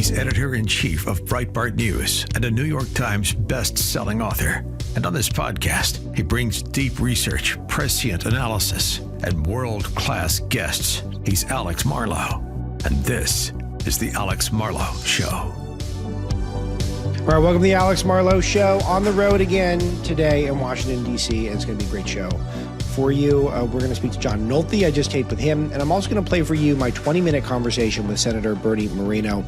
He's editor-in-chief of Breitbart News and a New York Times best-selling author. And on this podcast, he brings deep research, prescient analysis, and world-class guests. He's Alex Marlow, and this is The Alex Marlow Show. All right, welcome to The Alex Marlow Show. On the road again today in Washington, D.C., and it's going to be a great show for you. We're going to speak to John Nolte. I just taped with him, and I'm also going to play for you my 20-minute conversation with Senator Bernie Moreno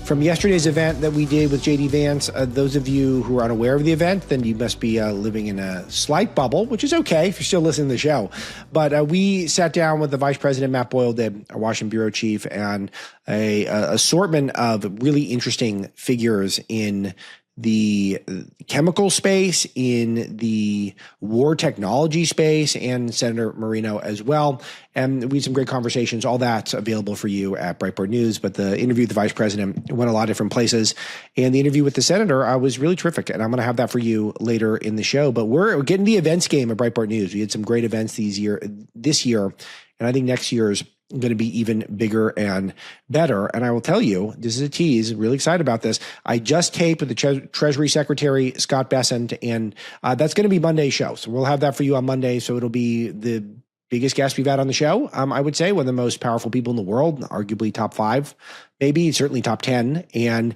from yesterday's event that we did with J.D. Vance. Those of you who are unaware of the event, then you must be living in a slight bubble, which is okay if you're still listening to the show. But we sat down with the Vice President, Matt Boyle, our Washington bureau chief, and a assortment of really interesting figures in the chemical space, in the war technology space, and Senator Moreno as well. And we had some great conversations. All that's available for you at Breitbart News. But the interview with the vice president went a lot of different places. And the interview with the senator was really terrific. And I'm going to have that for you later in the show. But we're getting the events game at Breitbart News. We had some great events this year. And I think next year's going to be even bigger and better. And I will tell you, this is a tease, really excited about this. I just taped with the Treasury Secretary, Scott Bessent, and that's going to be Monday's show. So we'll have that for you on Monday. So it'll be the biggest guest we've had on the show. I would say one of the most powerful people in the world, arguably top 5, maybe certainly top 10. And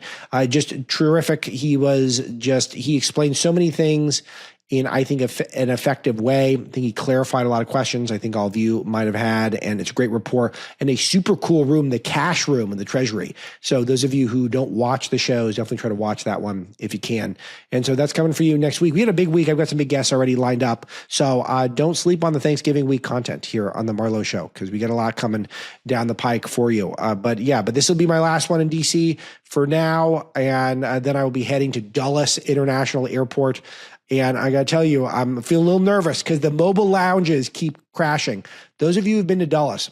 just terrific. He explained so many things in, I think, an effective way. I think he clarified a lot of questions I think all of you might have had, and it's a great report and a super cool room, the cash room in the Treasury. So those of you who don't watch the shows, definitely try to watch that one if you can. And so that's coming for you next week. We had a big week. I've got some big guests already lined up. So don't sleep on the Thanksgiving week content here on the Marlow Show, because we got a lot coming down the pike for you. But this will be my last one in DC for now. And then I will be heading to Dulles International Airport. And I got to tell you, I'm feeling a little nervous because the mobile lounges keep crashing. Those of you who've been to Dulles,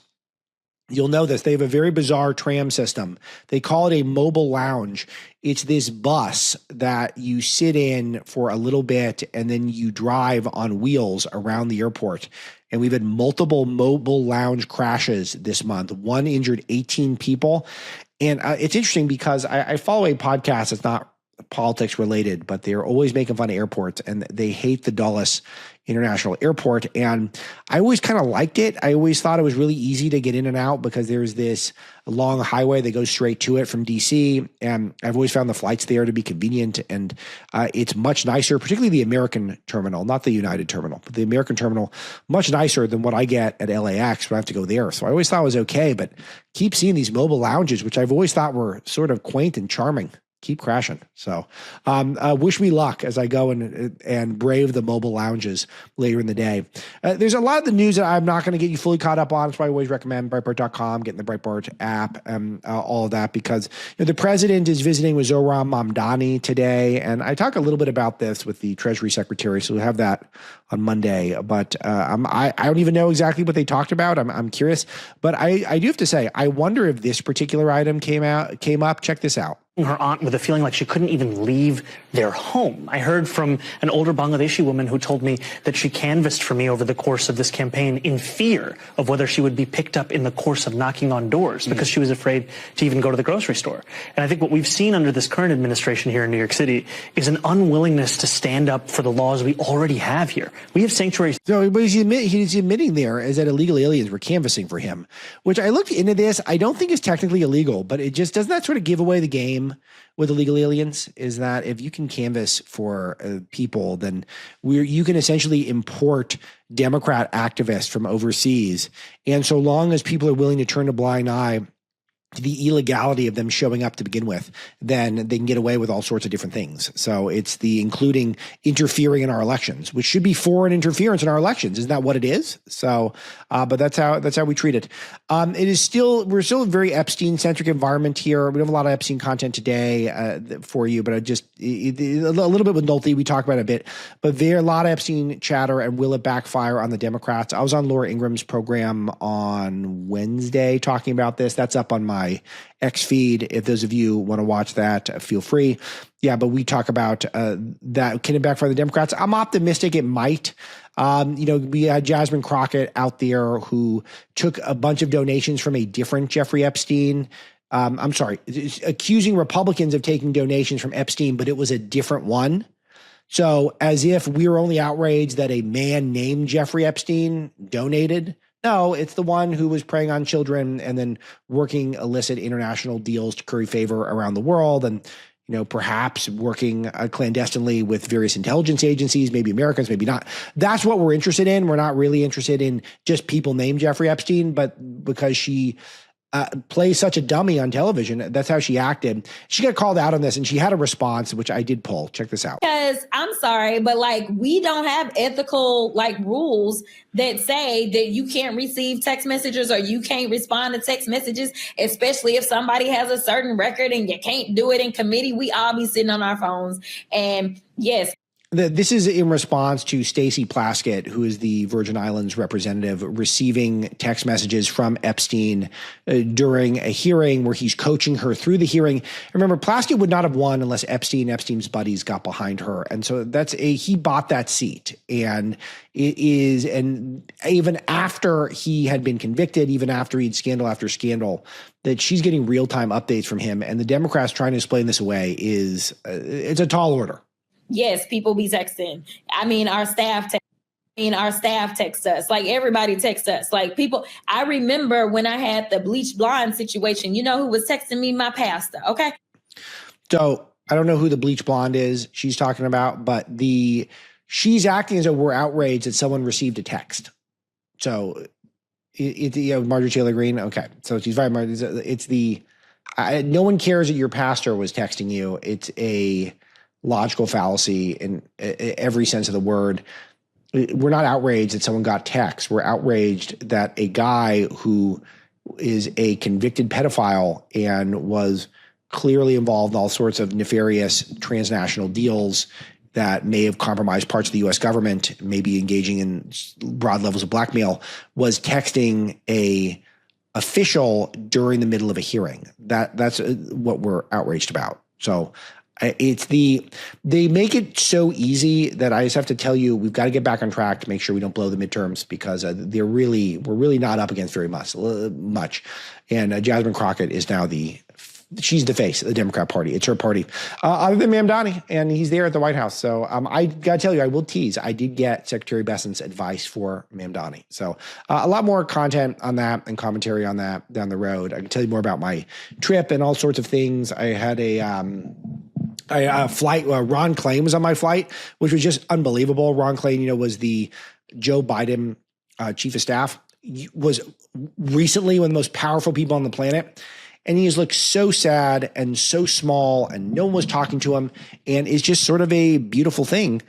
you'll know this. They have a very bizarre tram system. They call it a mobile lounge. It's this bus that you sit in for a little bit and then you drive on wheels around the airport. And we've had multiple mobile lounge crashes this month. One injured 18 people. And it's interesting because I follow a podcast that's not politics related, but they're always making fun of airports, and they hate the Dulles International Airport. And I always kind of liked it. I always thought it was really easy to get in and out because there's this long highway that goes straight to it from DC. And I've always found the flights there to be convenient, and it's much nicer, particularly the American terminal, not the United terminal, but the American terminal, much nicer than what I get at LAX when I have to go there. So I always thought it was okay, but keep seeing these mobile lounges, which I've always thought were sort of quaint and charming, keep crashing. So wish me luck as I go and brave the mobile lounges later in the day. There's a lot of the news that I'm not going to get you fully caught up on. That's why I always recommend Breitbart.com, getting the Breitbart app, all of that, because the president is visiting with Zohran Mamdani today. And I talk a little bit about this with the Treasury Secretary, so we'll have that on Monday. But I don't even know exactly what they talked about. I'm curious. But I do have to say, I wonder if this particular item came up. Check this out. Her aunt with a feeling like she couldn't even leave their home. I heard from an older Bangladeshi woman who told me that she canvassed for me over the course of this campaign in fear of whether she would be picked up in the course of knocking on doors because she was afraid to even go to the grocery store. And I think what we've seen under this current administration here in New York City is an unwillingness to stand up for the laws we already have here. We have sanctuaries. So what he's admitting there is that illegal aliens were canvassing for him, which I looked into this. I don't think is technically illegal, but it just doesn't that sort of give away the game with illegal aliens, is that if you can canvass for people, then you can essentially import Democrat activists from overseas. And so long as people are willing to turn a blind eye to the illegality of them showing up to begin with, then they can get away with all sorts of different things. So it's including interfering in our elections, which should be foreign interference in our elections. Isn't that what it is? So, but that's how we treat it. We're still a very Epstein centric environment here. We have a lot of Epstein content today for you, but a little bit with Nolte, we talk about it a bit, but there are a lot of Epstein chatter, and will it backfire on the Democrats? I was on Laura Ingram's program on Wednesday talking about this. That's up on my X feed. If those of you want to watch that, feel free. Yeah, but we talk about that. Can it backfire the Democrats? I'm optimistic it might. We had Jasmine Crockett out there who took a bunch of donations from a different Jeffrey Epstein I'm sorry, accusing Republicans of taking donations from Epstein, but it was a different one. So as if we were only outraged that a man named Jeffrey Epstein donated. No, it's the one who was preying on children and then working illicit international deals to curry favor around the world, and perhaps working clandestinely with various intelligence agencies, maybe Americans, maybe not. That's what we're interested in. We're not really interested in just people named Jeffrey Epstein, but because she plays such a dummy on television, that's how she acted. She got called out on this, and she had a response, which I did pull. Check this out. Because I'm sorry, but we don't have ethical rules that say that you can't receive text messages or you can't respond to text messages, especially if somebody has a certain record and you can't do it in committee. We all be sitting on our phones. And yes. This is in response to Stacey Plaskett, who is the Virgin Islands representative, receiving text messages from Epstein during a hearing where he's coaching her through the hearing. Remember, Plaskett would not have won unless Epstein's buddies got behind her. And so he bought that seat. And and even after he had been convicted, even after he'd scandal after scandal, that she's getting real-time updates from him. And the Democrats trying to explain this away it's a tall order. Yes, people be texting. Our staff texts us. Everybody texts us. People, I remember when I had the bleach blonde situation, who was texting me? My pastor. Okay. So I don't know who the bleach blonde is she's talking about, but she's acting as though we're outraged that someone received a text. So Marjorie Taylor Greene. Okay. So she's very much, no one cares that your pastor was texting you. It's a logical fallacy in every sense of the word. We're not outraged that someone got text. We're outraged that a guy who is a convicted pedophile and was clearly involved in all sorts of nefarious transnational deals that may have compromised parts of the U.S. government, maybe engaging in broad levels of blackmail, was texting a official during the middle of a hearing. That's what we're outraged about. So they make it so easy that I just have to tell you, we've got to get back on track to make sure we don't blow the midterms, because we're really not up against very much. And Jasmine Crockett is now she's the face of the Democrat Party. It's her party. Other than Mamdani, and he's there at the White House. So I got to tell you, I will tease. I did get Secretary Bessent's advice for Mamdani. So a lot more content on that and commentary on that down the road. I can tell you more about my trip and all sorts of things. I had a flight. Ron Klain was on my flight, which was just unbelievable. Ron Klain, was the Joe Biden chief of staff. He was recently one of the most powerful people on the planet. And he has looked so sad and so small, and no one was talking to him. And it's just sort of a beautiful thing.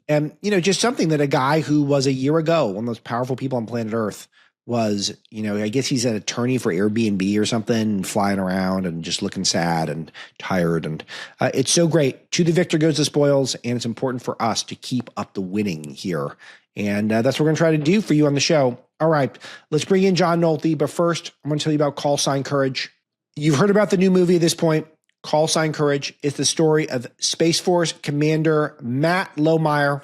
And, just something that a guy who was a year ago one of the most powerful people on planet Earth was, I guess he's an attorney for Airbnb or something, flying around and just looking sad and tired. And it's so great. To the victor goes the spoils. And it's important for us to keep up the winning here. And that's what we're going to try to do for you on the show. All right, let's bring in John Nolte. But first, I'm going to tell you about Call Sign Courage. You've heard about the new movie at this point, Call Sign Courage. It's the story of Space Force Commander Matt Lohmeyer.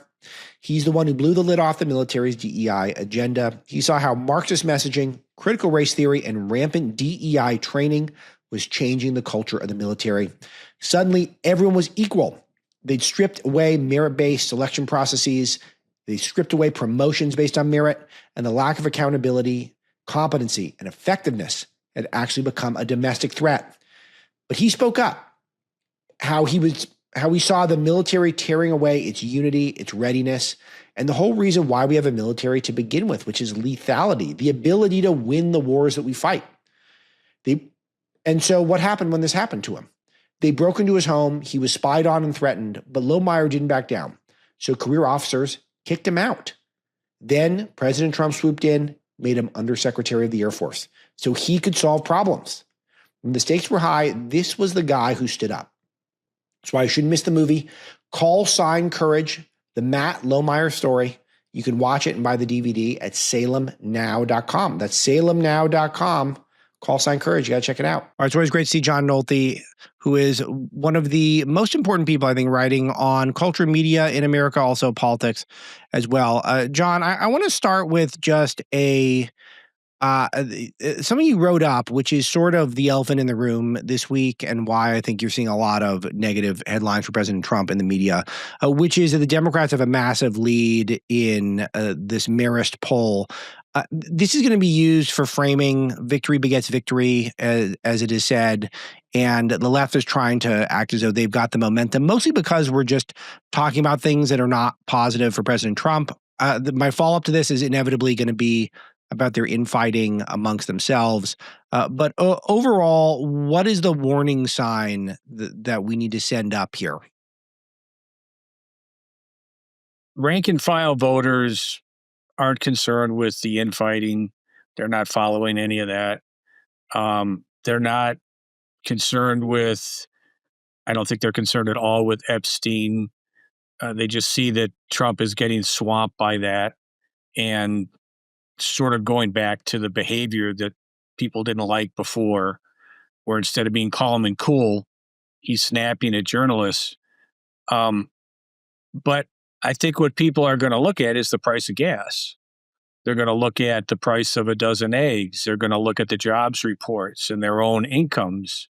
He's the one who blew the lid off the military's DEI agenda. He saw how Marxist messaging, critical race theory, and rampant DEI training was changing the culture of the military. Suddenly, everyone was equal. They'd stripped away merit-based selection processes. They stripped away promotions based on merit, and the lack of accountability, competency, and effectiveness had actually become a domestic threat. But he spoke up, how he saw the military tearing away its unity, its readiness, and the whole reason why we have a military to begin with, which is lethality, the ability to win the wars that we fight. And so what happened when this happened to him? They broke into his home. He was spied on and threatened, but Lohmeyer didn't back down. So career officers kicked him out. Then President Trump swooped in, made him Undersecretary of the Air Force, so he could solve problems. When the stakes were high, this was the guy who stood up. That's why you shouldn't miss the movie Call Sign Courage, the Matt Lohmeyer story. You can watch it and buy the DVD at salemnow.com. That's salemnow.com. Call Sign Courage. You got to check it out. All right, it's always great to see John Nolte, who is one of the most important people, I think, writing on culture, media in America, also politics as well. John, I want to start with just a Something you wrote up, which is sort of the elephant in the room this week, and why I think you're seeing a lot of negative headlines for President Trump in the media, which is that the Democrats have a massive lead in this Marist poll. This is going to be used for framing victory begets victory, as it is said, and the left is trying to act as though they've got the momentum, mostly because we're just talking about things that are not positive for President Trump. My follow-up to this is inevitably going to be about their infighting amongst themselves. But overall, what is the warning sign that we need to send up here? Rank and file voters aren't concerned with the infighting. They're not following any of that. They're not concerned with, I don't think they're concerned at all with Epstein. They just see that Trump is getting swamped by that and sort of going back to the behavior that people didn't like before, where instead of being calm and cool, he's snapping at journalists. But I think what people are going to look at is the price of gas. They're going to look at the price of a dozen eggs. They're going to look at the jobs reports and their own incomes.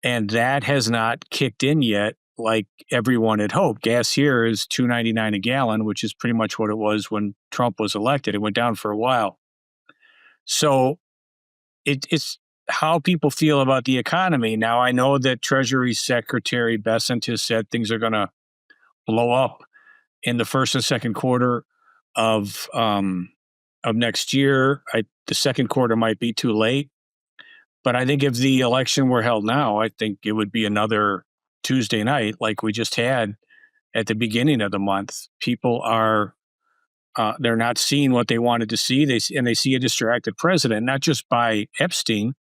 And that has not kicked in yet like everyone had hoped. Gas here is $2.99 a gallon, which is pretty much what it was when Trump was elected. It went down for a while. So it's how people feel about the economy. Now, I know that Treasury Secretary Bessent has said things are going to blow up in the first and second quarter of next year. The second quarter might be too late. But I think if the election were held now, I think it would be another Tuesday night like we just had at the beginning of the month. People are, they're not seeing what they wanted to see. They see a distracted president, not just by Epstein,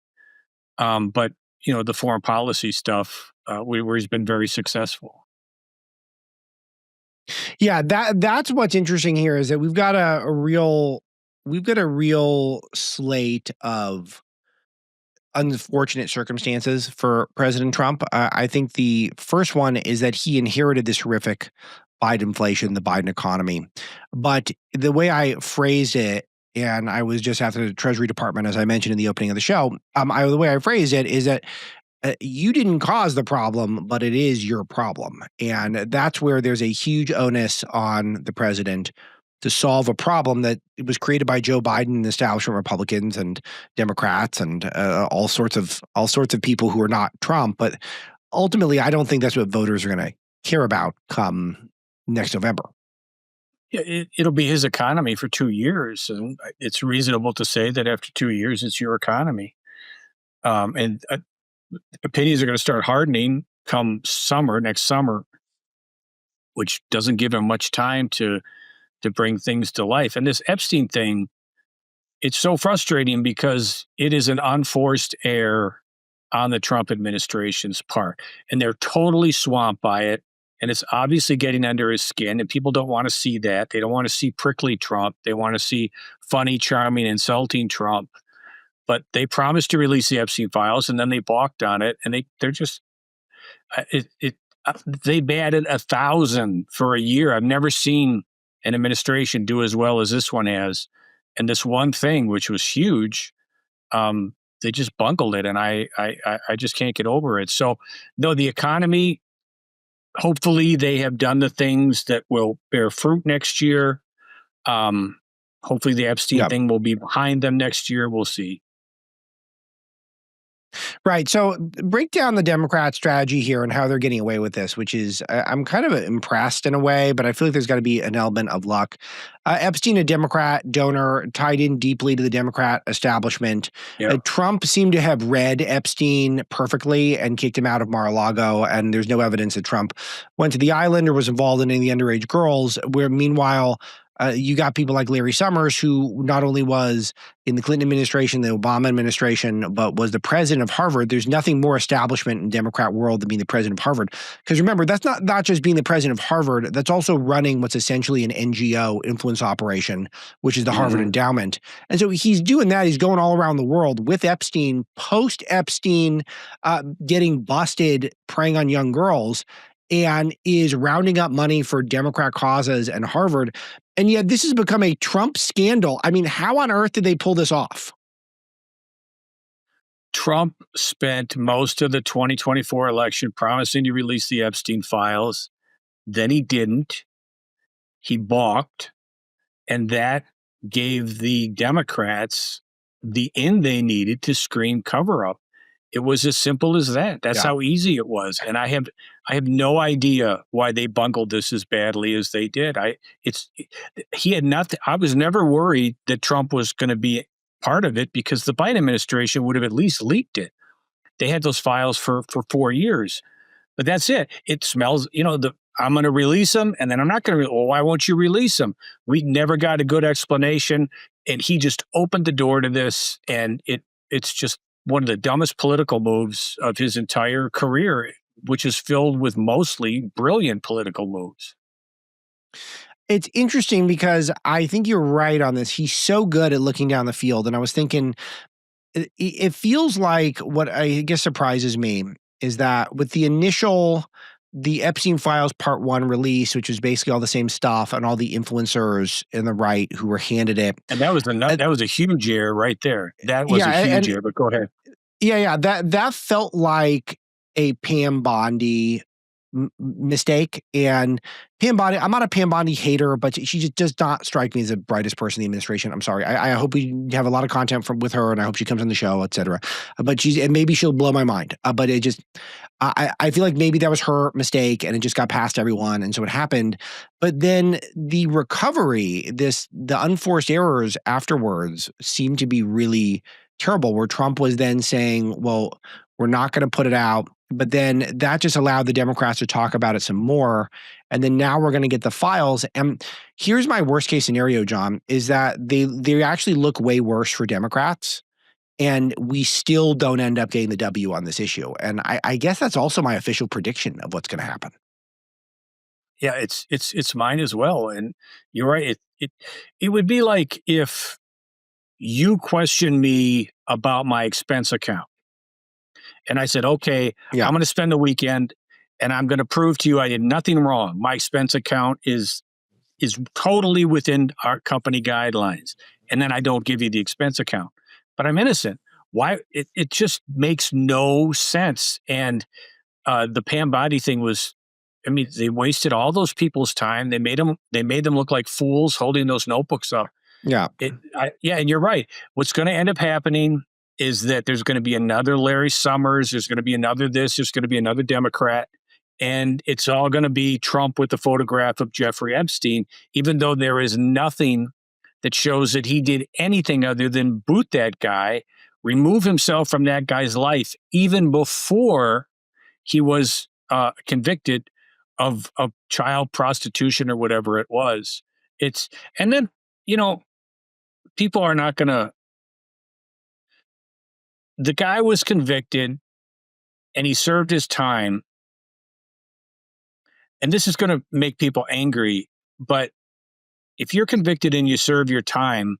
but, the foreign policy stuff where he's been very successful. Yeah, that's what's interesting here is that we've got a real slate of unfortunate circumstances for President Trump. I think the first one is that he inherited this horrific Biden inflation, the Biden economy. But the way I phrased it, and I was just after the Treasury Department, as I mentioned in the opening of the show, the way I phrased it is that you didn't cause the problem, but it is your problem. And that's where there's a huge onus on the president to solve a problem that was created by Joe Biden and establishment Republicans and Democrats and all sorts of people who are not Trump. But ultimately, I don't think that's what voters are going to care about come next November. Yeah, it'll be his economy for 2 years. And it's reasonable to say that after 2 years, it's your economy. And opinions are going to start hardening come next summer, which doesn't give him much time to bring things to life. And this Epstein thing, it's so frustrating because it is an unforced error on the Trump administration's part. And they're totally swamped by it. And it's obviously getting under his skin. And people don't want to see that. They don't want to see prickly Trump. They want to see funny, charming, insulting Trump. But they promised to release the Epstein files, and then they balked on it. And they're just they batted 1,000 for a year. I've never seen an administration do as well as this one has. And this one thing, which was huge, they just bungled it. And I just can't get over it. So, no, the economy, hopefully they have done the things that will bear fruit next year. Hopefully the Epstein thing will be behind them next year. We'll see. Right. So break down the Democrat strategy here and how they're getting away with this, which is I'm kind of impressed in a way, but I feel like there's got to be an element of luck. Epstein, a Democrat donor, tied in deeply to the Democrat establishment. Yeah. Trump seemed to have read Epstein perfectly and kicked him out of Mar-a-Lago. And there's no evidence that Trump went to the island or was involved in any of the underage girls, where meanwhile, you got people like Larry Summers, who not only was in the Clinton administration, the Obama administration, but was the president of Harvard. There's nothing more establishment in the Democrat world than being the president of Harvard. Because remember, that's not just being the president of Harvard, that's also running what's essentially an NGO influence operation, which is the Harvard Endowment. And so he's doing that. He's going all around the world with Epstein, post-Epstein, getting busted preying on young girls, and is rounding up money for Democrat causes and Harvard. And yet this has become a Trump scandal. I mean, how on earth did they pull this off? Trump spent most of the 2024 election promising to release the Epstein files. Then he didn't. He balked. And that gave the Democrats the in they needed to scream cover up. It was as simple as that. That's how easy it was. And I have no idea why they bungled this as badly as they did. He had nothing. I was never worried that Trump was going to be part of it because the Biden administration would have at least leaked it. They had those files for 4 years. But that's it. It smells, I'm going to release them, and then I'm not going to. Well, why won't you release them? We never got a good explanation, and he just opened the door to this, and it's just one of the dumbest political moves of his entire career, which is filled with mostly brilliant political moves. It's interesting because I think you're right on this. He's so good at looking down the field, and I was thinking, it feels like what I guess surprises me is that with the Epstein Files Part 1 release, which was basically all the same stuff and all the influencers in the right who were handed it. And that was a huge error right there. That was a huge error, but go ahead. Yeah. That felt like a Pam Bondi mistake. And Pam Bondi, I'm not a Pam Bondi hater, but she just does not strike me as the brightest person in the administration. I'm sorry. I hope we have a lot of content with her, and I hope she comes on the show, et cetera. But maybe she'll blow my mind. But it just, I feel like maybe that was her mistake, and it just got past everyone, and so it happened. But then the recovery, the unforced errors afterwards seemed to be really terrible, where Trump was then saying, well, we're not going to put it out. But then that just allowed the Democrats to talk about it some more. And then now we're going to get the files. And here's my worst case scenario, John, is that they actually look way worse for Democrats. And we still don't end up getting the W on this issue. And I guess that's also my official prediction of what's going to happen. Yeah, it's mine as well. And you're right. It would be like if you questioned me about my expense account. And I said, okay, I'm going to spend the weekend and I'm going to prove to you I did nothing wrong. My expense account is totally within our company guidelines. And then I don't give you the expense account. But I'm innocent. Why? It just makes no sense. And the Pam Bondi thing was, they wasted all those people's time. They made them look like fools holding those notebooks up. Yeah. And you're right. What's going to end up happening is that there's going to be another Larry Summers. There's going to be another this. There's going to be another Democrat. And it's all going to be Trump with the photograph of Jeffrey Epstein, even though there is nothing that shows that he did anything other than boot that guy, remove himself from that guy's life, even before he was convicted of child prostitution or whatever it was. And then, people are not going to. The guy was convicted and he served his time. And this is going to make people angry, but if you're convicted and you serve your time,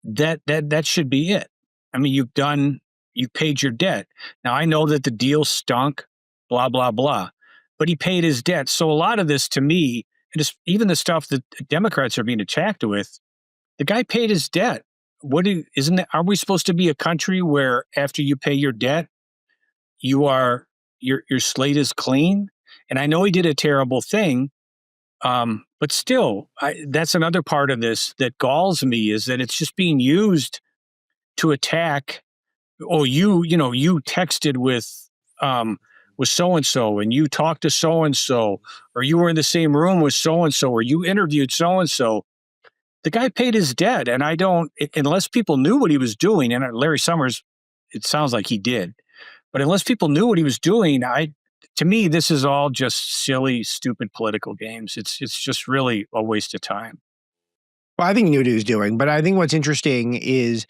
that should be it. You paid your debt. Now I know that the deal stunk, blah, blah, blah, but he paid his debt. So a lot of this to me, even the stuff that Democrats are being attacked with, the guy paid his debt. Are we supposed to be a country where after you pay your debt, your slate is clean? And I know he did a terrible thing, but still, that's another part of this that galls me, is that it's just being used to attack. Oh, you texted with so-and-so and you talked to so-and-so, or you were in the same room with so-and-so, or you interviewed so-and-so. The guy paid his debt, and unless people knew what he was doing, and Larry Summers, it sounds like he did, but unless people knew what he was doing, to me, this is all just silly, stupid political games. It's just really a waste of time. Well, I think he knew what he was doing, but I think what's interesting is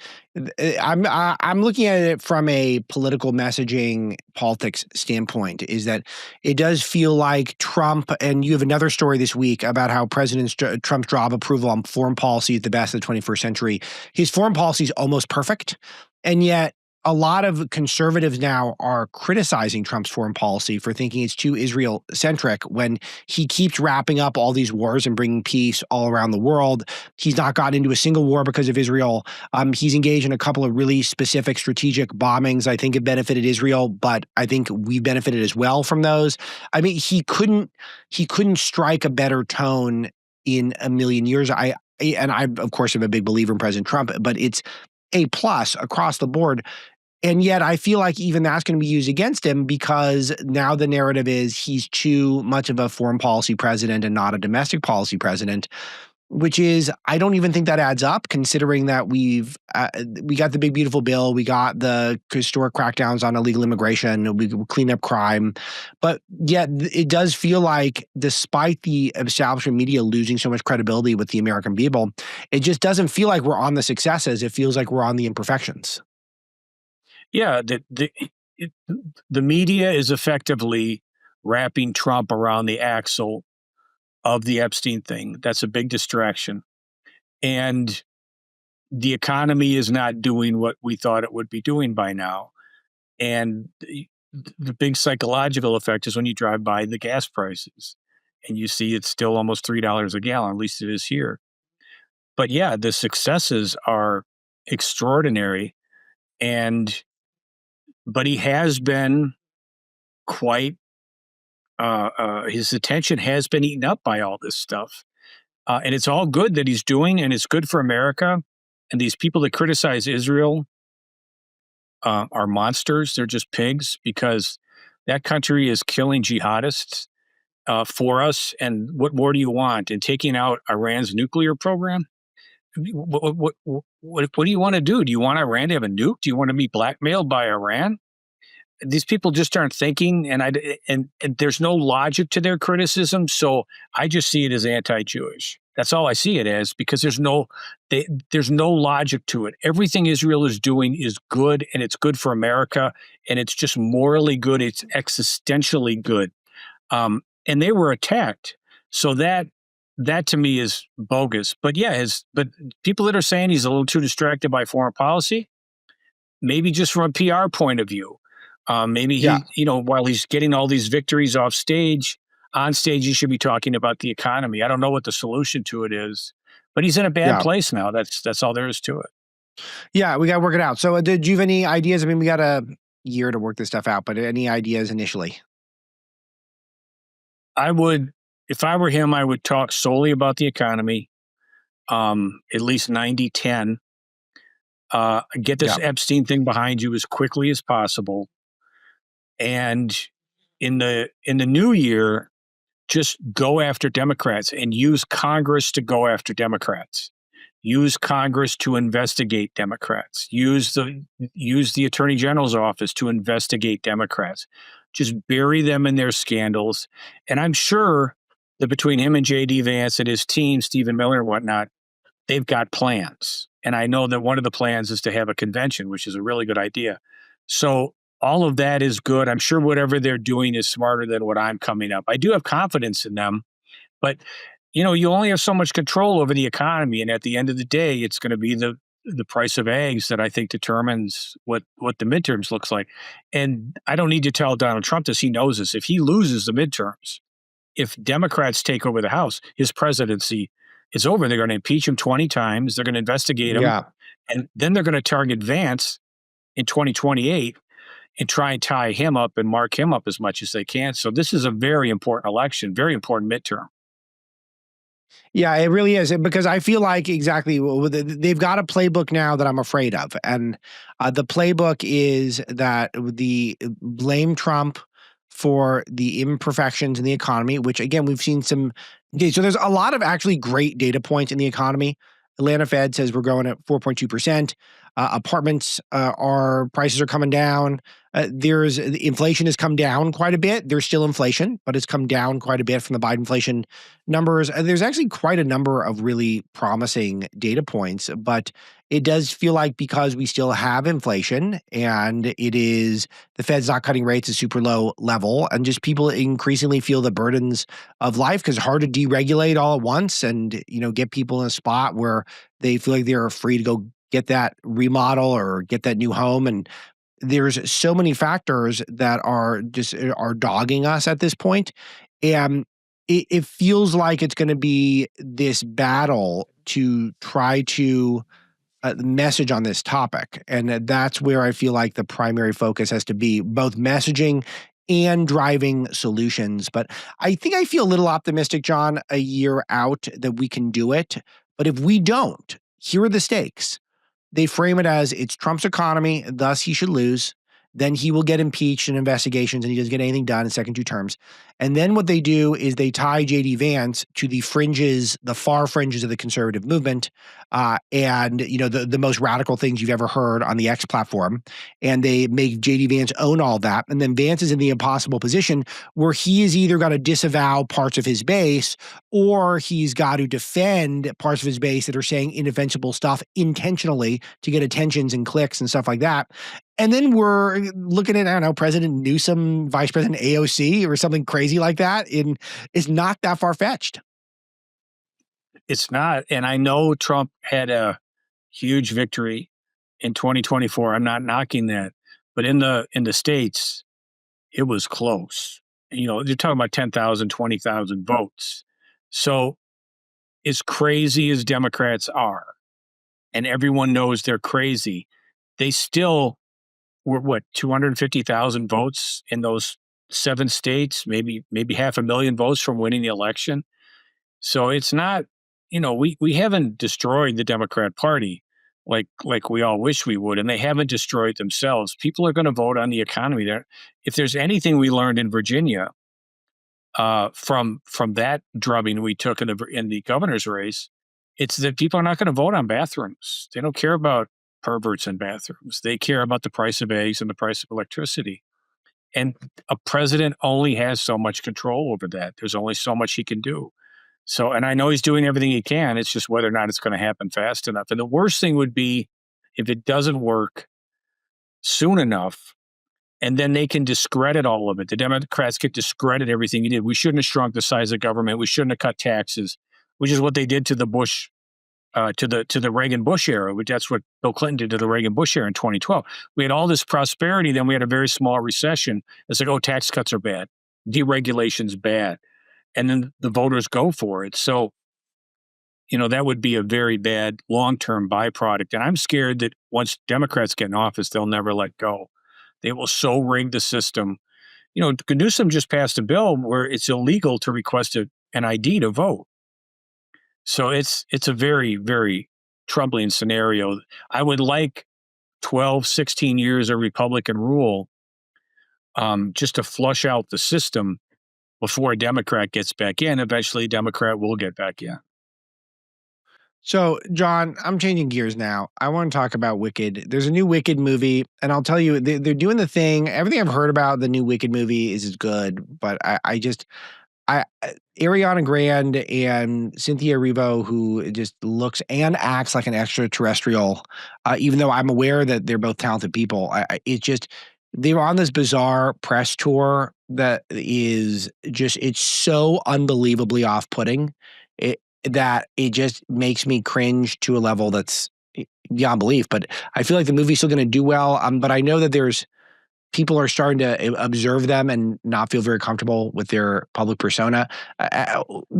I'm looking at it from a political messaging politics standpoint, is that it does feel like Trump, and you have another story this week about how President Trump's job approval on foreign policy is the best of the 21st century. His foreign policy is almost perfect, and yet a lot of conservatives now are criticizing Trump's foreign policy for thinking it's too Israel-centric when he keeps wrapping up all these wars and bringing peace all around the world. He's not gotten into a single war because of Israel. He's engaged in a couple of really specific strategic bombings I think have benefited Israel, but I think we've benefited as well from those. I mean, he couldn't strike a better tone in a million years. I, of course, am a big believer in President Trump, but it's A+ across the board. And yet I feel like even that's going to be used against him because now the narrative is he's too much of a foreign policy president and not a domestic policy president, which is, I don't even think that adds up considering that we got the big, beautiful bill. We got the historic crackdowns on illegal immigration. We clean up crime. But yet it does feel like despite the establishment media losing so much credibility with the American people, it just doesn't feel like we're on the successes. It feels like we're on the imperfections. Yeah, the media is effectively wrapping Trump around the axle of the Epstein thing. That's a big distraction. And the economy is not doing what we thought it would be doing by now. And the big psychological effect is when you drive by the gas prices and you see it's still almost $3 a gallon, at least it is here. But yeah, the successes are extraordinary. But he has been quite, his attention has been eaten up by all this stuff. And it's all good that he's doing, and it's good for America. And these people that criticize Israel are monsters. They're just pigs because that country is killing jihadists for us. And what more do you want? And taking out Iran's nuclear program? What do you want to do? Do you want Iran to have a nuke? Do you want to be blackmailed by Iran? These people just aren't thinking, and there's no logic to their criticism. So I just see it as anti-Jewish. That's all I see it as, because there's no logic to it. Everything Israel is doing is good, and it's good for America, and it's just morally good. It's existentially good, and they were attacked. So that to me is bogus. But yeah, but people that are saying he's a little too distracted by foreign policy, maybe just from a PR point of view. Maybe he, while he's getting all these victories on stage, he should be talking about the economy. I don't know what the solution to it is, but he's in a bad place now. That's all there is to it. Yeah, we got to work it out. So did you have any ideas? I mean, we got a year to work this stuff out, but any ideas initially? If I were him, I would talk solely about the economy, at least 90-10. Get this Epstein thing behind you as quickly as possible. And in the new year, just go after Democrats and use Congress to go after Democrats. Use Congress to investigate Democrats. Use the Attorney General's office to investigate Democrats. Just bury them in their scandals. And I'm sure that between him and J.D. Vance and his team, Stephen Miller and whatnot, they've got plans. And I know that one of the plans is to have a convention, which is a really good idea. So all of that is good. I'm sure whatever they're doing is smarter than what I'm coming up. I do have confidence in them, but you only have so much control over the economy. And at the end of the day, it's going to be the price of eggs that I think determines what the midterms looks like. And I don't need to tell Donald Trump this. He knows this. If he loses the midterms, if Democrats take over the House, his presidency is over. They're going to impeach him 20 times. They're going to investigate him. Yeah. And then they're going to target Vance in 2028 and try and tie him up and mark him up as much as they can. So this is a very important election, very important midterm. Yeah, it really is, because I feel like exactly they've got a playbook now that I'm afraid of. And the playbook is that the blame Trump for the imperfections in the economy, which again, we've seen some. Okay, so there's a lot of actually great data points in the economy. Atlanta Fed says we're growing at 4.2%. Apartments, our prices are coming down. Inflation has come down quite a bit. There's still inflation, but it's come down quite a bit from the Biden inflation numbers. There's actually quite a number of really promising data points, but it does feel like because we still have inflation and the Fed's not cutting rates at super low level, and just people increasingly feel the burdens of life because it's hard to deregulate all at once and, get people in a spot where they feel like they're free to go get that remodel or get that new home. And there's so many factors that are dogging us at this point. And it feels like it's going to be this battle to try to message on this topic. And that's where I feel like the primary focus has to be, both messaging and driving solutions. But I think I feel a little optimistic, John, a year out that we can do it. But if we don't, here are the stakes. They frame it as it's Trump's economy, thus he should lose. Then he will get impeached in investigations and he doesn't get anything done in second 2 terms. And then what they do is they tie J.D. Vance to the fringes, the far fringes of the conservative movement, and the most radical things you've ever heard on the X platform. And they make J.D. Vance own all that. And then Vance is in the impossible position where he has either got to disavow parts of his base or he's got to defend parts of his base that are saying indefensible stuff intentionally to get attentions and clicks and stuff like that. And then we're looking at, I don't know, President Newsom, Vice President AOC, or something crazy like that. And it's not that far-fetched. It's not. And I know Trump had a huge victory in 2024. I'm not knocking that. But in the States, it was close. You're talking about 10,000, 20,000 votes. So as crazy as Democrats are, and everyone knows they're crazy, they still were 250,000 votes in those 7 states, maybe 500,000 votes from winning the election. So it's not, we haven't destroyed the Democrat Party like we all wish we would, and they haven't destroyed themselves. People are going to vote on the economy there. If there's anything we learned in Virginia from that drubbing we took in the governor's race, it's that people are not going to vote on bathrooms. They don't care about perverts in bathrooms. They care about the price of eggs and the price of electricity. And a president only has so much control over that. There's only so much he can do. So, and I know he's doing everything he can. It's just whether or not it's going to happen fast enough. And the worst thing would be if it doesn't work soon enough, and then they can discredit all of it. The Democrats could discredit everything he did. We shouldn't have shrunk the size of government. We shouldn't have cut taxes, which is what they did to the Bush to the Reagan-Bush era. That's what Bill Clinton did to the Reagan-Bush era in 2012. We had all this prosperity, then we had a very small recession. It's like, tax cuts are bad. Deregulation's bad. And then the voters go for it. So, that would be a very bad long-term byproduct. And I'm scared that once Democrats get in office, they'll never let go. They will so rig the system. Newsom just passed a bill where it's illegal to request an ID to vote. So it's a very, very troubling scenario. I would like 12, 16 years of Republican rule just to flush out the system before a Democrat gets back in. Eventually, a Democrat will get back in. So, John, I'm changing gears now. I want to talk about Wicked. There's a new Wicked movie, and I'll tell you, they're doing the thing. Everything I've heard about the new Wicked movie is good, but Ariana Grande and Cynthia Erivo, who just looks and acts like an extraterrestrial, even though I'm aware that they're both talented people. They were on this bizarre press tour that is just, it's so unbelievably off-putting that it just makes me cringe to a level that's beyond belief. But I feel like the movie's still going to do well. But I know that people are starting to observe them and not feel very comfortable with their public persona.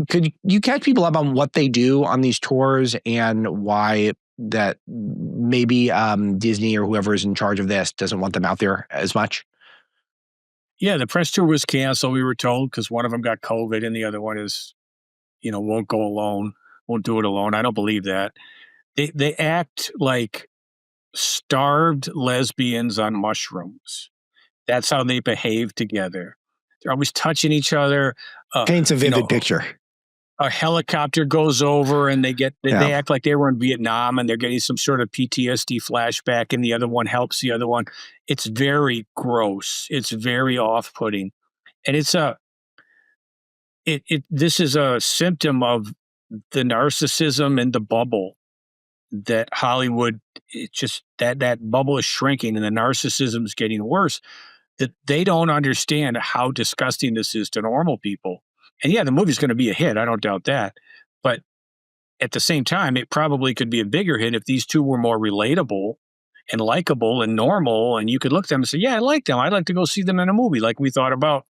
Could you catch people up on what they do on these tours and why that maybe Disney or whoever is in charge of this doesn't want them out there as much? Yeah, the press tour was canceled, we were told, because one of them got COVID and the other one is, won't go alone, won't do it alone. I don't believe that. They act like starved lesbians on mushrooms. That's how they behave together. They're always touching each other. Paints a vivid picture. A helicopter goes over and they act like they were in Vietnam and they're getting some sort of PTSD flashback and the other one helps the other one. It's very gross. It's very off-putting. And this is a symptom of the narcissism and the bubble that Hollywood, that bubble is shrinking and the narcissism is getting worse, that they don't understand how disgusting this is to normal people. And yeah, the movie's going to be a hit. I don't doubt that. But at the same time, it probably could be a bigger hit if these two were more relatable and likable and normal, and you could look at them and say, yeah, I like them. I'd like to go see them in a movie, like we thought about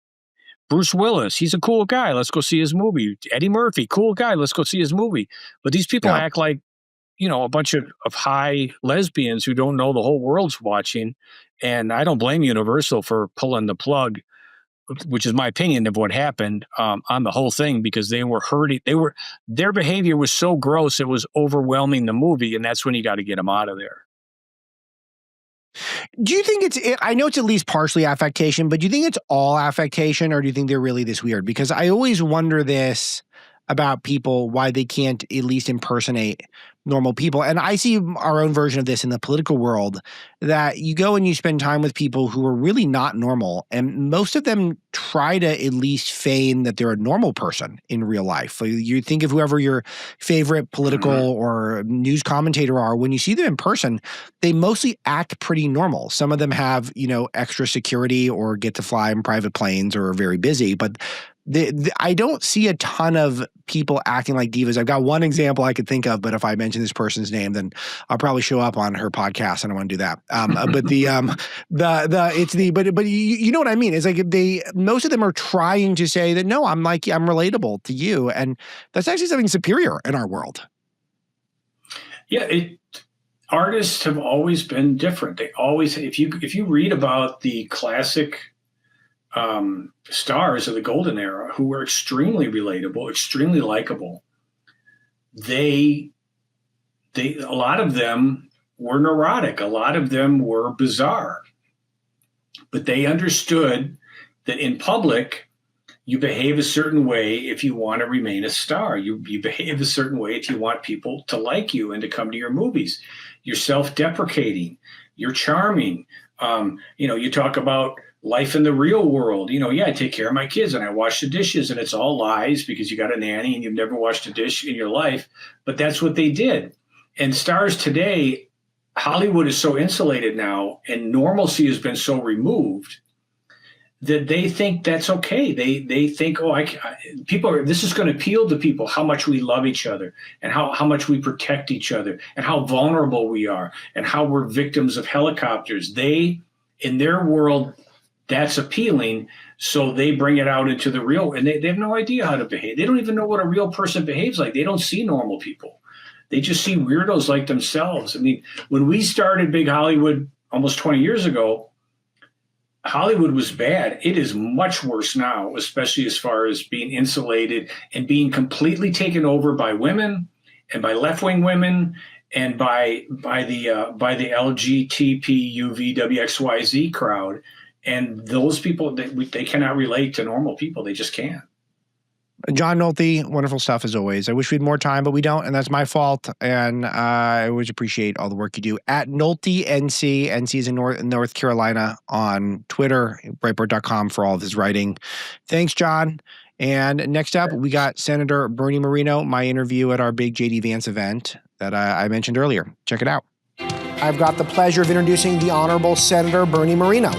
Bruce Willis. He's a cool guy. Let's go see his movie. Eddie Murphy, cool guy. Let's go see his movie. But these people act like, a bunch of high lesbians who don't know the whole world's watching. And I don't blame Universal for pulling the plug, which is my opinion of what happened on the whole thing, because they were hurting. Their behavior was so gross, it was overwhelming the movie. And that's when you got to get them out of there. Do you think I know it's at least partially affectation, but do you think it's all affectation, or do you think they're really this weird? Because I always wonder this about people, why they can't at least impersonate normal people. And I see our own version of this in the political world, that you go and you spend time with people who are really not normal. And most of them try to at least feign that they're a normal person in real life. You think of whoever your favorite political or news commentator are, when you see them in person, they mostly act pretty normal. Some of them have, extra security or get to fly in private planes or are very busy, but I don't see a ton of people acting like divas. I've got one example I could think of, but if I mention this person's name, then I'll probably show up on her podcast. I don't want to do that. But you know what I mean? It's like most of them are trying to say that, no, I'm relatable to you. And that's actually something superior in our world. Yeah. Artists have always been different. They always, if you read about the classic stars of the golden era, who were extremely relatable, extremely likable, a lot of them were neurotic, a lot of them were bizarre, but they understood that in public you behave a certain way if you want to remain a star. You behave a certain way if you want people to like you and to come to your movies. You're self-deprecating, you're charming. You talk about life in the real world. I take care of my kids and I wash the dishes, and it's all lies because you got a nanny and you've never washed a dish in your life. But that's what they did. And stars today, Hollywood is so insulated now, and normalcy has been so removed that they think that's okay. They think, this is going to appeal to people, how much we love each other and how much we protect each other and how vulnerable we are and how we're victims of helicopters. In their world, that's appealing, so they bring it out into the real, and they have no idea how to behave. They don't even know what a real person behaves like. They don't see normal people. They just see weirdos like themselves. I mean, when we started Big Hollywood almost 20 years ago, Hollywood was bad. It is much worse now, especially as far as being insulated and being completely taken over by women and by left-wing women and by the LGBTQVWXYZ crowd. And those people, they cannot relate to normal people. They just can't. John Nolte, wonderful stuff as always. I wish we had more time, but we don't, and that's my fault. And I always appreciate all the work you do. At Nolte NC, NC is in North Carolina, on Twitter, Breitbart.com for all of his writing. Thanks, John. And next up, we got Senator Bernie Moreno, my interview at our big JD Vance event that I mentioned earlier. Check it out. I've got the pleasure of introducing the Honorable Senator Bernie Moreno.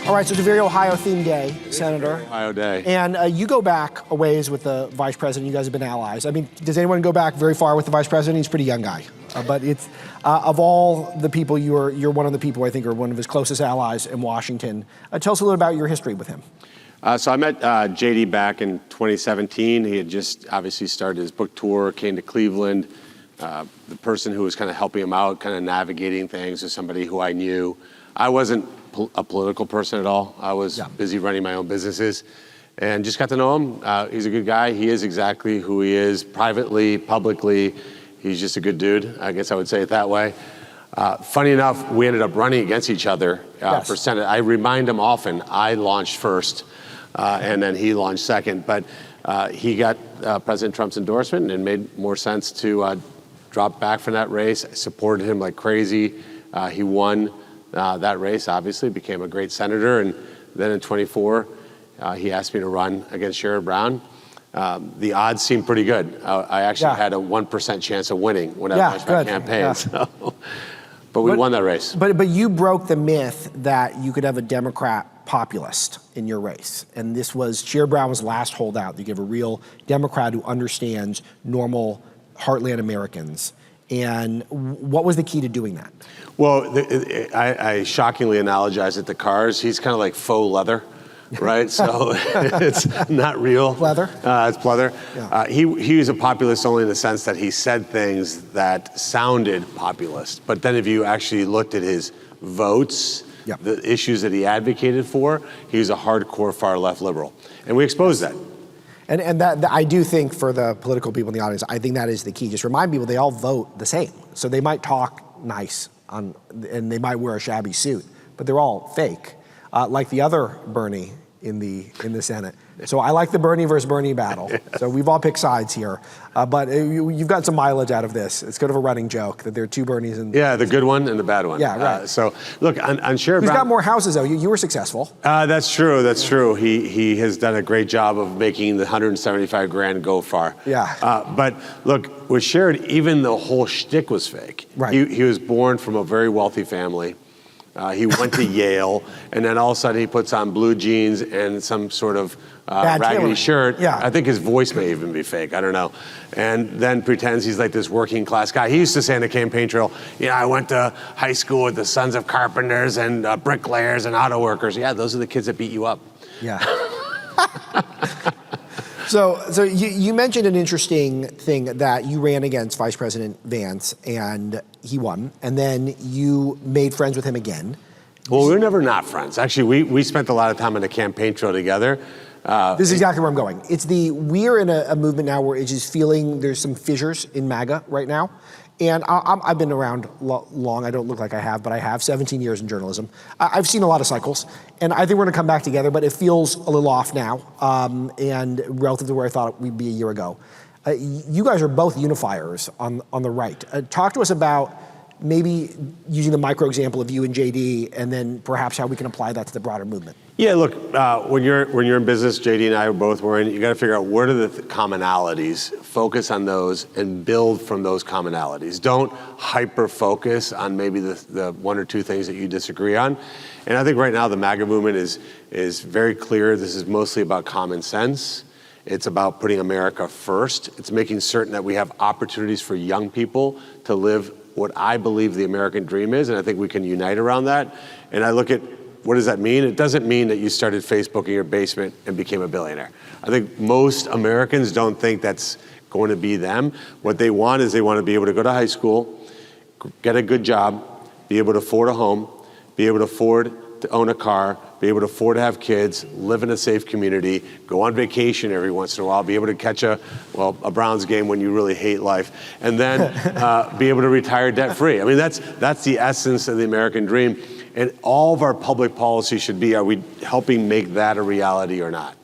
All right, so it's a very Ohio-themed day, Senator. Ohio Day. And you go back a ways with the vice president. You guys have been allies. I mean, does anyone go back very far with the vice president? He's a pretty young guy. But it's of all the people, you're one of the people I think are one of his closest allies in Washington. Tell us a little about your history with him. So I met JD back in 2017. He had just obviously started his book tour, came to Cleveland. The person who was kind of helping him out, kind of navigating things, was somebody who I knew. I wasn't a political person at all. I was busy running my own businesses and just got to know him. He's a good guy. He is exactly who he is, privately, publicly. He's just a good dude. I guess I would say it that way. Funny enough, we ended up running against each other for Senate. I remind him often, I launched first and then he launched second. But he got President Trump's endorsement, and it made more sense to drop back from that race. I supported him like crazy. He won that race, obviously, became a great senator. And then in 24, he asked me to run against Sherrod Brown. The odds seemed pretty good. I actually had a 1% chance of winning when I launched my campaign. Yeah. So, but we won that race. But you broke the myth that you could have a Democrat populist in your race. And this was, Sherrod Brown was last holdout. You give a real Democrat who understands normal heartland Americans. And what was the key to doing that? Well, I shockingly analogize it to cars. He's kind of like faux leather, right? So it's not real. Leather? It's pleather. Yeah. He was a populist only in the sense that he said things that sounded populist. But then if you actually looked at his votes, Yep. the issues that he advocated for, he was a hardcore far-left liberal. And we exposed that. And that I do think for the political people in the audience, I think that is the key. Just remind people they all vote the same. So they might talk nice and they might wear a shabby suit, but they're all fake, like the other Bernie in the Senate. So I like the Bernie versus Bernie battle. So we've all picked sides here, but you've got some mileage out of this. It's kind of a running joke that there are two Bernies. Yeah, the good one and the bad one. Yeah, right. So look, on Sherrod Brown. Who's got more houses though? You were successful. That's true. That's true. He has done a great job of making the 175 grand go far. Yeah. But look, with Sherrod, even the whole shtick was fake. Right. He was born from a very wealthy family. He went to Yale, and then all of a sudden he puts on blue jeans and some sort of raggedy tailoring. shirt. Yeah. I think his voice may even be fake. I don't know. And then pretends he's like this working class guy. He used to say on the campaign trail, I went to high school with the sons of carpenters and bricklayers and auto workers. Yeah, those are the kids that beat you up. Yeah. So you mentioned an interesting thing that you ran against Vice President Vance and he won, and then you made friends with him again. Well, we were never not friends. Actually, we spent a lot of time on the campaign trail together. This is exactly where I'm going. We're in a movement now where it's just feeling there's some fissures in MAGA right now. And I've been around long. I don't look like I have, but I have 17 years in journalism. I've seen a lot of cycles, and I think we're going to come back together, but it feels a little off now, and relative to where I thought we'd be a year ago. You guys are both unifiers on the right. Talk to us about maybe using the micro example of you and JD, and then perhaps how we can apply that to the broader movement. Yeah, look, when you're in business, JD and I were in, you got to figure out what are the commonalities, focus on those, and build from those commonalities. Don't hyper-focus on maybe the one or two things that you disagree on. And I think right now the MAGA movement is very clear. This is mostly about common sense. It's about putting America first. It's making certain that we have opportunities for young people to live what I believe the American dream is, and I think we can unite around that. And I look at, what does that mean? It doesn't mean that you started Facebook in your basement and became a billionaire. I think most Americans don't think that's going to be them. What they want is they want to be able to go to high school, get a good job, be able to afford a home, be able to afford to own a car, be able to afford to have kids, live in a safe community, go on vacation every once in a while, be able to catch a Browns game when you really hate life, and then be able to retire debt-free. I mean, that's the essence of the American dream. And all of our public policy should be, are we helping make that a reality or not?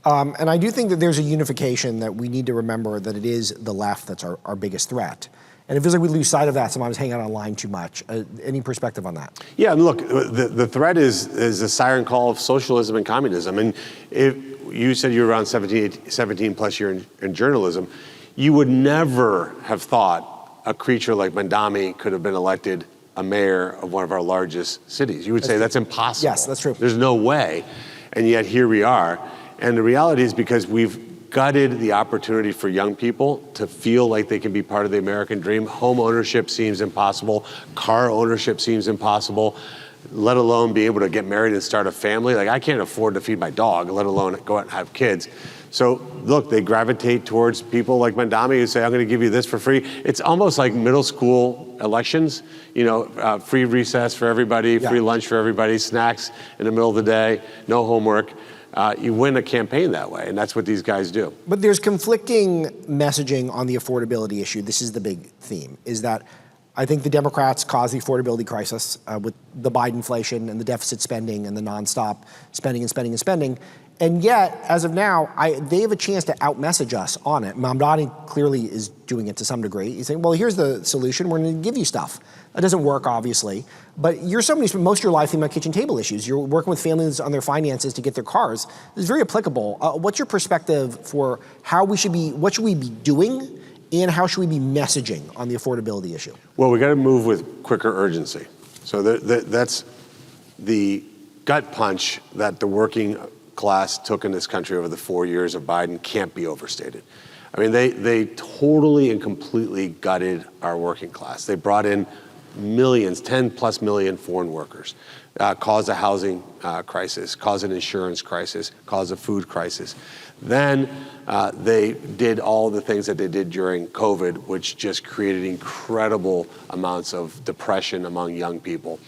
And I do think that there's a unification that we need to remember that it is the left that's our biggest threat. And it feels like we lose sight of that sometimes hanging out online too much. Any perspective on that? Yeah, and look, the threat is a siren call of socialism and communism. And if you said you were around 17 plus years in journalism, you would never have thought a creature like Mandami could have been elected a mayor of one of our largest cities. You would say that's impossible. Yes, that's true. There's no way. And yet here we are. And the reality is because we've gutted the opportunity for young people to feel like they can be part of the American dream. Home ownership seems impossible. Car ownership seems impossible, let alone be able to get married and start a family. Like, I can't afford to feed my dog, let alone go out and have kids. So look, they gravitate towards people like Mandami who say, I'm going to give you this for free. It's almost like middle school elections, free recess for everybody, free lunch for everybody, snacks in the middle of the day, no homework. You win a campaign that way, and that's what these guys do. But there's conflicting messaging on the affordability issue. This is the big theme, is that I think the Democrats caused the affordability crisis with the Bidenflation and the deficit spending and the nonstop spending. And yet, as of now, they have a chance to outmessage us on it. Mamdani clearly is doing it to some degree. He's saying, well, here's the solution. We're going to give you stuff. That doesn't work, obviously. But you're somebody who spent most of your life thinking about kitchen table issues. You're working with families on their finances to get their cars. It's very applicable. What's your perspective for what should we be doing, and how should we be messaging on the affordability issue? Well, we got to move with quicker urgency. So that's the gut punch that the working class took in this country over the 4 years of Biden can't be overstated. I mean, they totally and completely gutted our working class. They brought in millions, 10+ million foreign workers, caused a housing crisis, caused an insurance crisis, caused a food crisis. Then they did all the things that they did during COVID, which just created incredible amounts of depression among young people,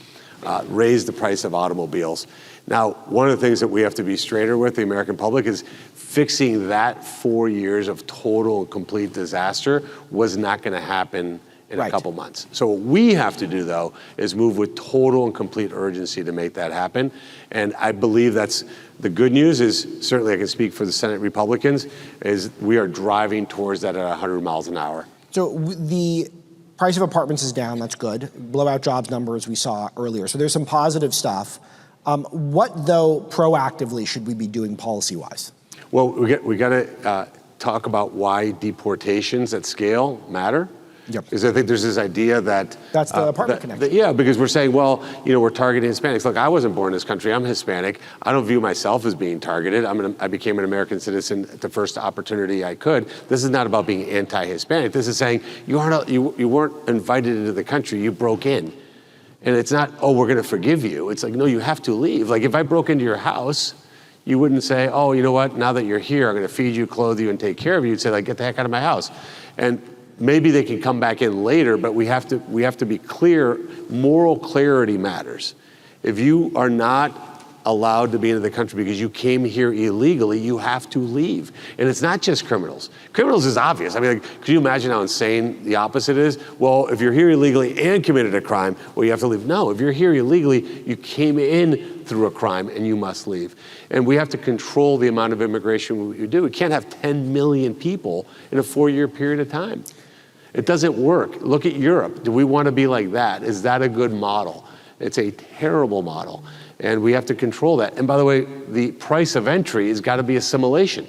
raised the price of automobiles. Now, one of the things that we have to be straighter with, the American public, is fixing that 4 years of total and complete disaster was not going to happen in a couple months. So what we have to do, though, is move with total and complete urgency to make that happen. And I believe that's the good news is, certainly I can speak for the Senate Republicans, is we are driving towards that at 100 miles an hour. So the price of apartments is down, that's good. Blowout jobs numbers we saw earlier. So there's some positive stuff. What, though, proactively should we be doing policy-wise? Well, we got to talk about why deportations at scale matter. Yep. Because I think there's this idea that... That's the apartment connection. Yeah, because we're saying, well, we're targeting Hispanics. Look, I wasn't born in this country. I'm Hispanic. I don't view myself as being targeted. I became an American citizen at the first opportunity I could. This is not about being anti-Hispanic. This is saying you weren't invited into the country. You broke in. And it's not, oh, we're going to forgive you. It's like, no, you have to leave. Like, if I broke into your house, you wouldn't say, oh, you know what? Now that you're here, I'm going to feed you, clothe you, and take care of you. You'd say, like, get the heck out of my house. And maybe they can come back in later, but we have to be clear. Moral clarity matters. If you are not allowed to be into the country because you came here illegally, you have to leave. And it's not just criminals. Criminals is obvious. I mean, can you imagine how insane the opposite is? Well, if you're here illegally and committed a crime, well, you have to leave. No, if you're here illegally, you came in through a crime and you must leave. And we have to control the amount of immigration we do. We can't have 10 million people in a 4-year period of time. It doesn't work. Look at Europe. Do we want to be like that? Is that a good model? It's a terrible model. And we have to control that. And by the way, the price of entry has got to be assimilation.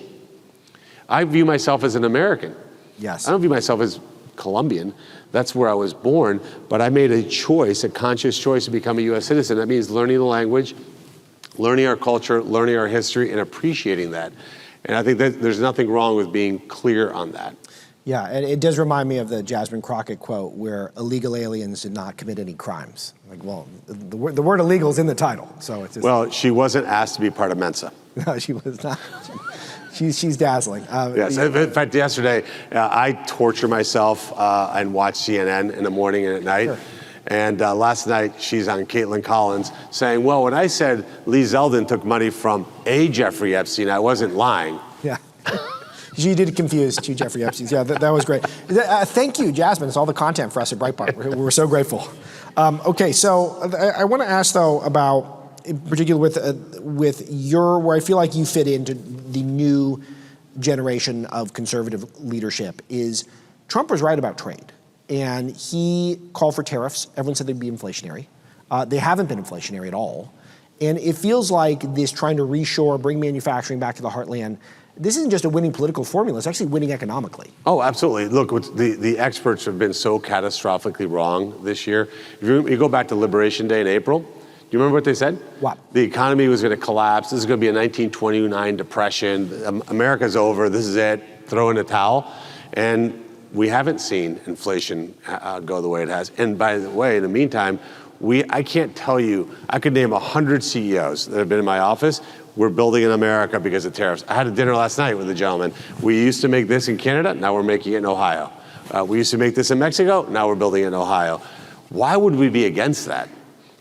I view myself as an American. Yes. I don't view myself as Colombian. That's where I was born. But I made a choice, a conscious choice to become a U.S. citizen. That means learning the language, learning our culture, learning our history, and appreciating that. And I think that there's nothing wrong with being clear on that. Yeah, and it does remind me of the Jasmine Crockett quote where illegal aliens did not commit any crimes. Like, well, the word illegal is in the title, so it's just... Well, she wasn't asked to be part of Mensa. No, she was not. She's dazzling. Yes, in fact, yesterday, I torture myself and watch CNN in the morning and at night. Sure. And last night, she's on Caitlin Collins saying, well, when I said Lee Zeldin took money from a Jeffrey Epstein, I wasn't lying. Yeah. She did confuse two Jeffrey Epsteins. Yeah, that was great. Thank you, Jasmine. It's all the content for us at Breitbart. We're so grateful. Okay, so I want to ask, though, about, in particular with your, where I feel like you fit into the new generation of conservative leadership, is Trump was right about trade. And he called for tariffs. Everyone said they'd be inflationary. They haven't been inflationary at all. And it feels like this trying to reshore, bring manufacturing back to the heartland, this isn't just a winning political formula, it's actually winning economically. Oh, absolutely. Look, the experts have been so catastrophically wrong this year. If you go back to Liberation Day in April, do you remember what they said? What? The economy was going to collapse. This is going to be a 1929 depression. America's over. This is it. Throw in the towel. And we haven't seen inflation go the way it has. And by the way, in the meantime, I can't tell you, I could name 100 CEOs that have been in my office. We're building in America because of tariffs. I had a dinner last night with a gentleman. We used to make this in Canada, now we're making it in Ohio. We used to make this in Mexico, now we're building it in Ohio. Why would we be against that?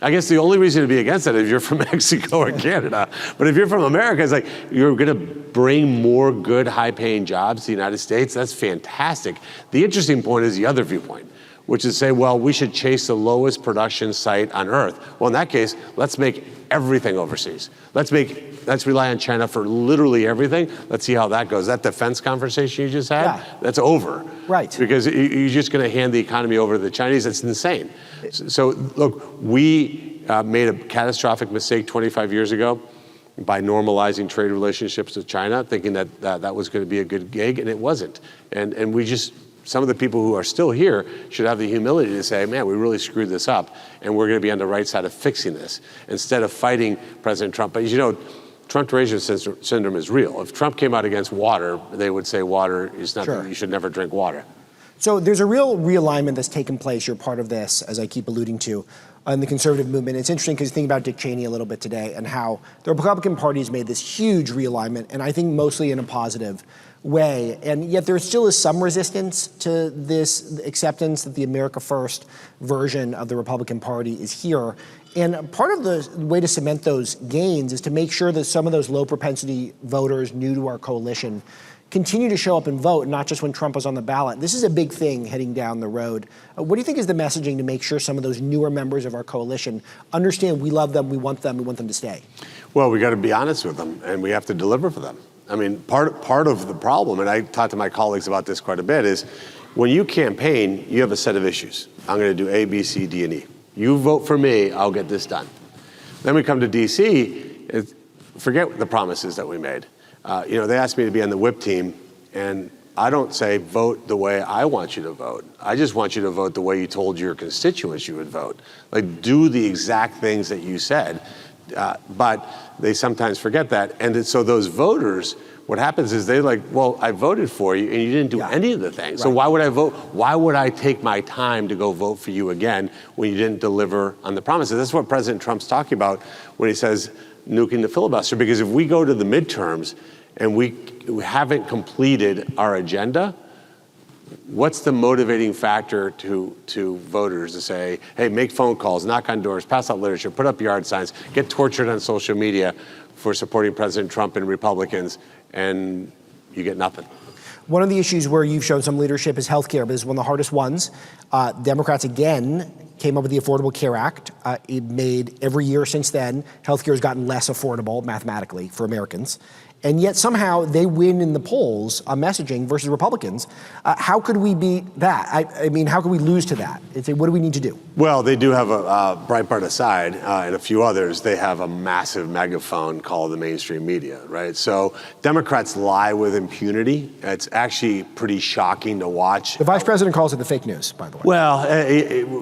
I guess the only reason to be against that is if you're from Mexico or Canada. But if you're from America, it's like, you're gonna bring more good, high-paying jobs to the United States. That's fantastic. The interesting point is the other viewpoint, which is to say, well, we should chase the lowest production site on earth. Well, in that case, let's make everything overseas. Let's rely on China for literally everything. Let's see how that goes. That defense conversation you just had, that's over. Right. Because you're just gonna hand the economy over to the Chinese. That's insane. So look, we made a catastrophic mistake 25 years ago by normalizing trade relationships with China, thinking that was gonna be a good gig, and it wasn't. And we just some of the people who are still here should have the humility to say, man, we really screwed this up, and we're going to be on the right side of fixing this, instead of fighting President Trump. But you know, Trump derangement syndrome is real. If Trump came out against water, they would say water is nothing, you should never drink water. So there's a real realignment that's taken place. You're part of this, as I keep alluding to, in the conservative movement. It's interesting because you think about Dick Cheney a little bit today and how the Republican Party has made this huge realignment, and I think mostly in a positive way. And yet there still is some resistance to this acceptance that the America First version of the Republican Party is here. And part of the way to cement those gains is to make sure that some of those low propensity voters new to our coalition continue to show up and vote, not just when Trump was on the ballot. This is a big thing heading down the road. What do you think is the messaging to make sure some of those newer members of our coalition understand we love them, we want them to stay? Well, we got to be honest with them, and we have to deliver for them. I mean, part of the problem, and I talk to my colleagues about this quite a bit, is when you campaign, you have a set of issues. I'm going to do A, B, C, D, and E. You vote for me, I'll get this done. Then we come to D.C., forget the promises that we made. You know, they asked me to be on the whip team, and I don't say vote the way I want you to vote. I just want you to vote the way you told your constituents you would vote. Like, do the exact things that you said. But they sometimes forget that. And so those voters, what happens is they're like, well, I voted for you and you didn't do any of the things. Right. So why would I vote? Why would I take my time to go vote for you again when you didn't deliver on the promises? That's what President Trump's talking about when he says nuking the filibuster. Because if we go to the midterms and we haven't completed our agenda, what's the motivating factor to voters to say, hey, make phone calls, knock on doors, pass out literature, put up yard signs, get tortured on social media for supporting President Trump and Republicans, and you get nothing? One of the issues where you've shown some leadership is healthcare, but it's one of the hardest ones. Democrats, again, came up with the Affordable Care Act. It made every year since then, healthcare has gotten less affordable mathematically for Americans. And yet somehow they win in the polls on messaging versus Republicans. How could we beat that? I mean, how could we lose to that? What do we need to do? Well, they do have a Breitbart aside and a few others. They have a massive megaphone called the mainstream media, right? So Democrats lie with impunity. It's actually pretty shocking to watch. The vice president calls it the fake news, by the way. Well,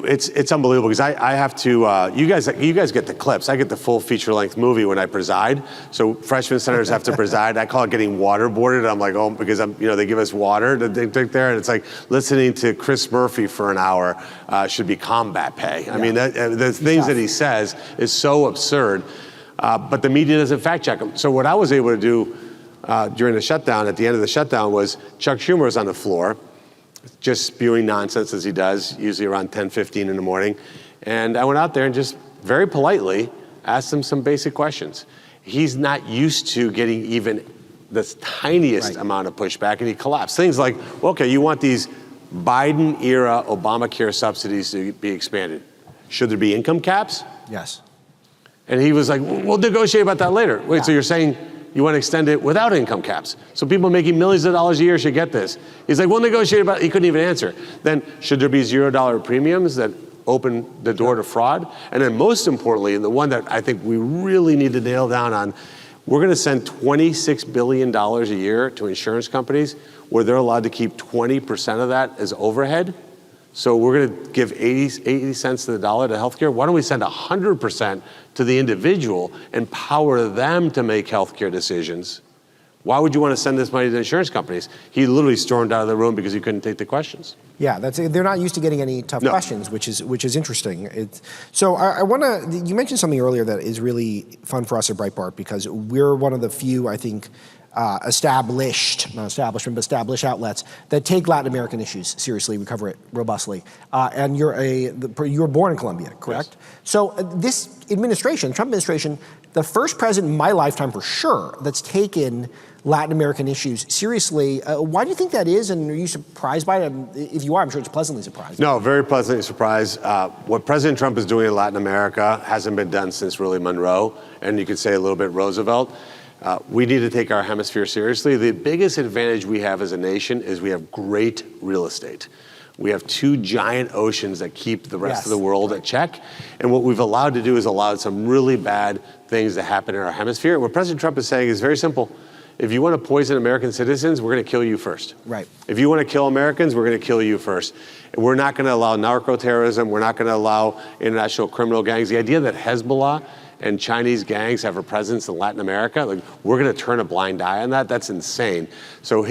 it's unbelievable because I have to. You guys get the clips. I get the full feature-length movie when I preside. So freshman senators have to preside. I call it getting waterboarded. I'm like, oh, because they give us water to drink there, and it's like listening to Chris Murphy for an hour should be combat pay. I mean, the things that he says is so absurd, but the media doesn't fact check him. So what I was able to do during the shutdown, at the end of the shutdown, was Chuck Schumer was on the floor, just spewing nonsense as he does, usually around 10:15 in the morning, and I went out there and just very politely asked him some basic questions. He's not used to getting even the tiniest amount of pushback, and he collapsed. Things like, well, okay, you want these Biden-era Obamacare subsidies to be expanded. Should there be income caps? Yes. And he was like, we'll negotiate about that later. Wait, so you're saying you want to extend it without income caps? So people making millions of dollars a year should get this. He's like, we'll negotiate about it. He couldn't even answer. Then, should there be $0 premiums that open the door to fraud? And then most importantly, and the one that I think we really need to nail down on, we're going to send $26 billion a year to insurance companies where they're allowed to keep 20% of that as overhead. So we're going to give 80 cents to the dollar to healthcare. Why don't we send 100% to the individual, empower them to make healthcare decisions? Why would you want to send this money to insurance companies? He literally stormed out of the room because he couldn't take the questions. Yeah, they're not used to getting any tough questions, which is interesting. So I want to. You mentioned something earlier that is really fun for us at Breitbart because we're one of the few, I think, established outlets that take Latin American issues seriously. We cover it robustly. And you were born in Colombia, correct? Yes. So this administration, Trump administration, the first president in my lifetime for sure that's taken Latin American issues seriously. Why do you think that is, and are you surprised by it? If you are, I'm sure it's pleasantly surprised. No, very pleasantly surprised. What President Trump is doing in Latin America hasn't been done since really Monroe, and you could say a little bit Roosevelt. We need to take our hemisphere seriously. The biggest advantage we have as a nation is we have great real estate. We have two giant oceans that keep the rest of the world at check. And what we've allowed to do is allowed some really bad things to happen in our hemisphere. What President Trump is saying is very simple. If you want to poison American citizens, we're going to kill you first. Right. If you want to kill Americans, we're going to kill you first. And we're not going to allow narco-terrorism. We're not going to allow international criminal gangs. The idea that Hezbollah and Chinese gangs have a presence in Latin America, like, we're going to turn a blind eye on that. That's insane. So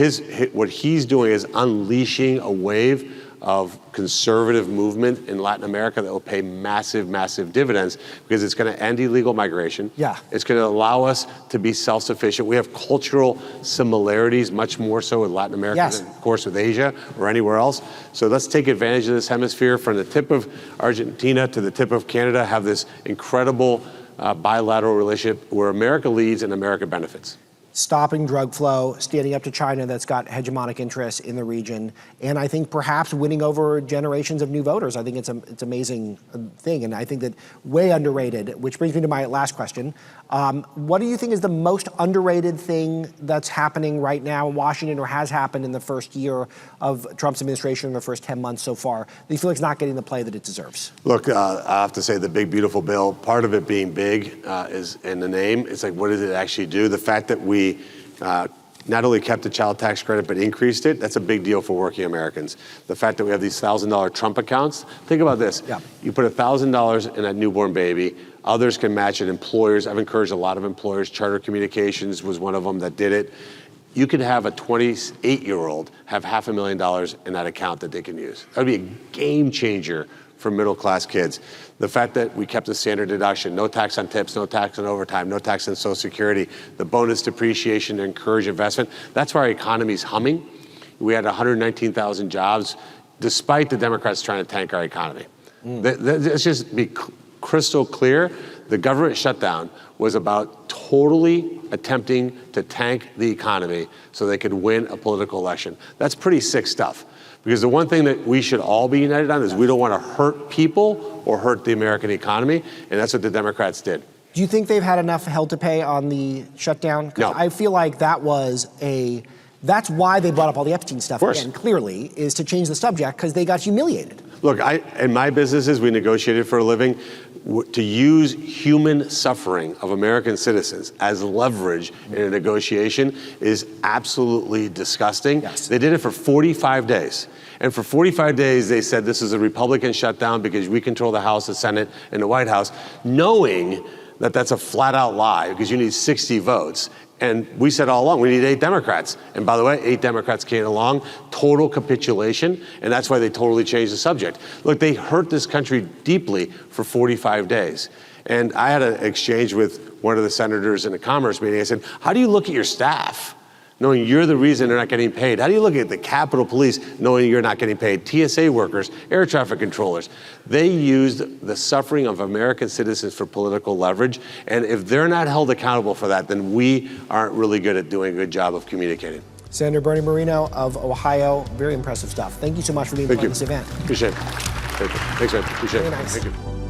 what he's doing is unleashing a wave of conservative movement in Latin America that will pay massive, massive dividends, because it's going to end illegal migration. Yeah. It's going to allow us to be self-sufficient. We have cultural similarities, much more so with Latin America Yes. than, of course, with Asia or anywhere else. So let's take advantage of this hemisphere, from the tip of Argentina to the tip of Canada, have this incredible bilateral relationship where America leads and America benefits. Stopping drug flow, standing up to China that's got hegemonic interests in the region, and I think perhaps winning over generations of new voters. I think it's an amazing thing, and I think that way underrated, which brings me to my last question. What do you think is the most underrated thing that's happening right now in Washington, or has happened in the first year of Trump's administration, in the first 10 months so far, that you feel like it's not getting the play that it deserves? Look, I have to say the big, beautiful bill, part of it being big is in the name. It's like, what does it actually do? The fact that we not only kept the child tax credit, but increased it, that's a big deal for working Americans. The fact that we have these $1,000 Trump accounts, think about this. Yeah. You put $1,000 in that newborn baby, others can match it. Employers, I've encouraged a lot of employers, Charter Communications was one of them that did it. You could have a 28-year-old have $500,000 in that account that they can use. That would be a game changer for middle-class kids. The fact that we kept the standard deduction, no tax on tips, no tax on overtime, no tax on Social Security, the bonus depreciation to encourage investment, that's why our economy's humming. We had 119,000 jobs, despite the Democrats trying to tank our economy. Let's just be crystal clear. The government shutdown was about totally attempting to tank the economy so they could win a political election. That's pretty sick stuff. Because the one thing that we should all be united on is we don't want to hurt people or hurt the American economy, and that's what the Democrats did. Do you think they've had enough hell to pay on the shutdown? 'Cause No. I feel like that's why they brought up all the Epstein stuff again, clearly, is to change the subject, because they got humiliated. Look, in my businesses, we negotiated for a living. To use human suffering of American citizens as leverage in a negotiation is absolutely disgusting. Yes. They did it for 45 days. And for 45 days, they said this is a Republican shutdown because we control the House, the Senate, and the White House, knowing that that's a flat out lie because you need 60 votes. And we said all along, we need 8 Democrats. And by the way, 8 Democrats came along, total capitulation, and that's why they totally changed the subject. Look, they hurt this country deeply for 45 days. And I had an exchange with one of the senators in a commerce meeting. I said, how do you look at your staff, knowing you're the reason they're not getting paid? How do you look at the Capitol Police, knowing you're not getting paid? TSA workers, air traffic controllers. They used the suffering of American citizens for political leverage. And if they're not held accountable for that, then we aren't really good at doing a good job of communicating. Senator Bernie Moreno of Ohio, very impressive stuff. Thank you so much for being part of this event. Appreciate it. Thank you. Thanks, man. Appreciate Very it. nice. Thank you.